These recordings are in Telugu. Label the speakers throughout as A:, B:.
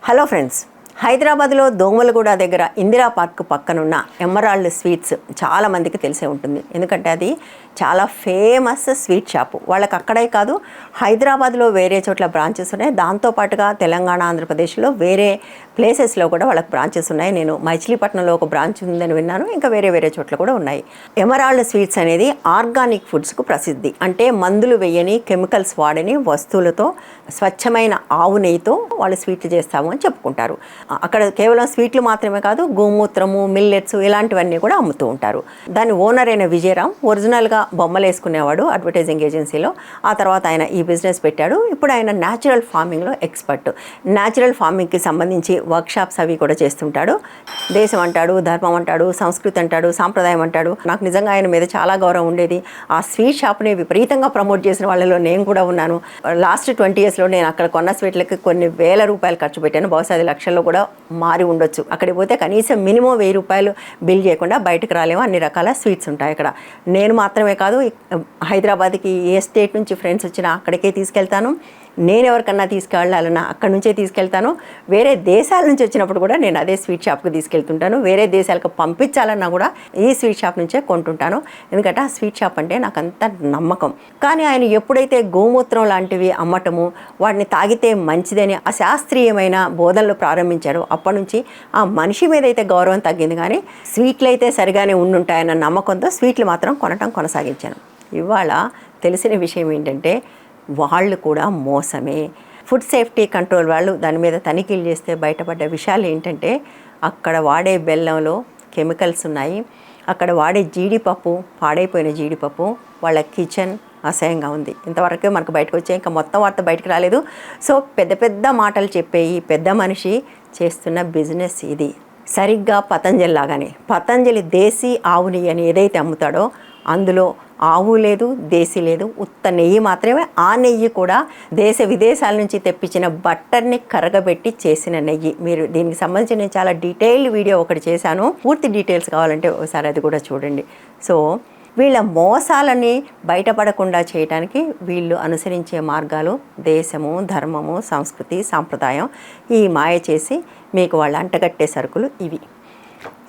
A: హలో ఫ్రెండ్స్, హైదరాబాద్లో దోమలగూడ దగ్గర ఇందిరా పార్క్ పక్కనున్న ఎమరాల్డ్ స్వీట్స్ చాలామందికి తెలిసే ఉంటుంది. ఎందుకంటే అది చాలా ఫేమస్ స్వీట్ షాపు. వాళ్ళకి అక్కడే కాదు, హైదరాబాద్లో వేరే చోట్ల బ్రాంచెస్ ఉన్నాయి. దాంతోపాటుగా తెలంగాణ, ఆంధ్రప్రదేశ్లో వేరే ప్లేసెస్లో కూడా వాళ్ళకి బ్రాంచెస్ ఉన్నాయి. నేను మచిలీపట్నంలో ఒక బ్రాంచ్ ఉందని విన్నాను. ఇంకా వేరే వేరే చోట్ల కూడా ఉన్నాయి. ఎమరాల్డ్ స్వీట్స్ అనేది ఆర్గానిక్ ఫుడ్స్కు ప్రసిద్ధి. అంటే మందులు వేయని, కెమికల్స్ వాడని వస్తువులతో స్వచ్ఛమైన ఆవు నెయ్యితో వాళ్ళు స్వీట్లు చేస్తాము అని చెప్పుకుంటారు. అక్కడ కేవలం స్వీట్లు మాత్రమే కాదు, గోమూత్రము, మిల్లెట్స్ ఇలాంటివన్నీ కూడా అమ్ముతూ ఉంటారు. దాని ఓనర్ అయిన విజయరామ్ ఒరిజినల్గా బొమ్మలు వేసుకునేవాడు అడ్వర్టైజింగ్ ఏజెన్సీలో. ఆ తర్వాత ఆయన ఈ బిజినెస్ పెట్టాడు. ఇప్పుడు ఆయన న్యాచురల్ ఫార్మింగ్లో ఎక్స్పర్ట్. న్యాచురల్ ఫార్మింగ్కి సంబంధించి వర్క్షాప్స్ అవి కూడా చేస్తుంటాడు. దేశం అంటాడు, ధర్మం అంటాడు, సంస్కృతి అంటాడు, సాంప్రదాయం అంటాడు. నాకు నిజంగా ఆయన మీద చాలా గౌరవం ఉండేది. ఆ స్వీట్ షాప్ని విపరీతంగా ప్రమోట్ చేసిన వాళ్ళలో నేను కూడా ఉన్నాను. లాస్ట్ 20 yearsలో నేను అక్కడ కొన్న స్వీట్లకి కొన్ని వేల రూపాయలు ఖర్చు పెట్టాను. బహుశా అది లక్షల్లో కూడా మారి ఉండొచ్చు. అక్కడికి పోతే కనీసం మినిమం 1000 రూపాయలు బిల్ చేయకుండా బయటకు రాలేము. అన్ని రకాల స్వీట్స్ ఉంటాయి అక్కడ. నేను మాత్రమే కాదు, హైదరాబాద్కి ఏ స్టేట్ నుంచి ఫ్రెండ్స్ వచ్చినా అక్కడికే తీసుకెళ్తాను. నేను ఎవరికన్నా తీసుకెళ్ళాలన్నా అక్కడి నుంచే తీసుకెళ్తాను. వేరే దేశాల నుంచి వచ్చినప్పుడు కూడా నేను అదే స్వీట్ షాప్కి తీసుకెళ్తుంటాను. వేరే దేశాలకు పంపించాలన్నా కూడా ఈ స్వీట్ షాప్ నుంచే కొంటుంటాను. ఎందుకంటే ఆ స్వీట్ షాప్ అంటే నాకు అంత నమ్మకం. కానీ ఆయన ఎప్పుడైతే గోమూత్రం లాంటివి అమ్మటము, వాటిని తాగితే మంచిదని ఆ శాస్త్రీయమైన బోధనలు ప్రారంభించారో అప్పటి నుంచి ఆ మనిషి మీద అయితే గౌరవం తగ్గింది. కానీ స్వీట్లు అయితే సరిగానే ఉండుంటాయన్న నమ్మకంతో స్వీట్లు మాత్రం కొనటం కొనసాగించాను. ఇవాళ తెలిసిన విషయం ఏంటంటే వాళ్ళు కూడా మోసమే. ఫుడ్ సేఫ్టీ కంట్రోల్ వాళ్ళు దాని మీద తనిఖీలు చేస్తే బయటపడ్డ విషయాలు ఏంటంటే అక్కడ వాడే బెల్లంలో కెమికల్స్ ఉన్నాయి. అక్కడ వాడే జీడిపప్పు, పాడైపోయిన జీడిపప్పు, వాళ్ళ కిచెన్ అసహ్యంగా ఉంది. ఇంతవరకు మనకు బయటకు వచ్చే ఇంకా మొత్తం వార్త బయటకు రాలేదు. సో పెద్ద పెద్ద మాటలు చెప్పే ఈ పెద్ద మనిషి చేస్తున్న బిజినెస్ ఇది. సరిగ్గా పతంజలి లాగానే పతంజలి దేశీ ఆవు నెయ్యి అని ఏదైతే అమ్ముతాడో అందులో ఆవు లేదు, దేశీ లేదు, ఉత్త నెయ్యి మాత్రమే. ఆ నెయ్యి కూడా దేశ విదేశాల నుంచి తెప్పించిన బట్టర్ని కరగబెట్టి చేసిన నెయ్యి. మీరు దీనికి సంబంధించి నేను చాలా డీటెయిల్డ్ వీడియో ఒకటి చేశాను. పూర్తి డీటెయిల్స్ కావాలంటే ఒకసారి అది కూడా చూడండి. సో వీళ్ళ మోసాలని బయటపడకుండా చేయడానికి వీళ్ళు అనుసరించే మార్గాలు దేశము, ధర్మము, సంస్కృతి, సాంప్రదాయం ఈ మాయ చేసి మీకు వాళ్ళు అంటగట్టే సరుకులు ఇవి.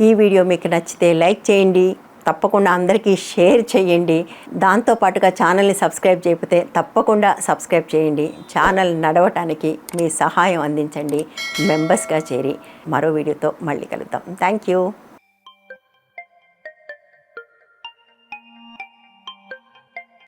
A: ఈ వీడియో మీకు నచ్చితే లైక్ చేయండి, తప్పకుండా అందరికీ షేర్ చేయండి. దాంతోపాటుగా ఛానల్ని సబ్స్క్రైబ్ చేయకపోతే తప్పకుండా సబ్స్క్రైబ్ చేయండి. ఛానల్ నడవటానికి మీ సహాయం అందించండి. మెంబర్స్గా చేరి మరో వీడియోతో మళ్ళీ కలుద్దాం. Thank you.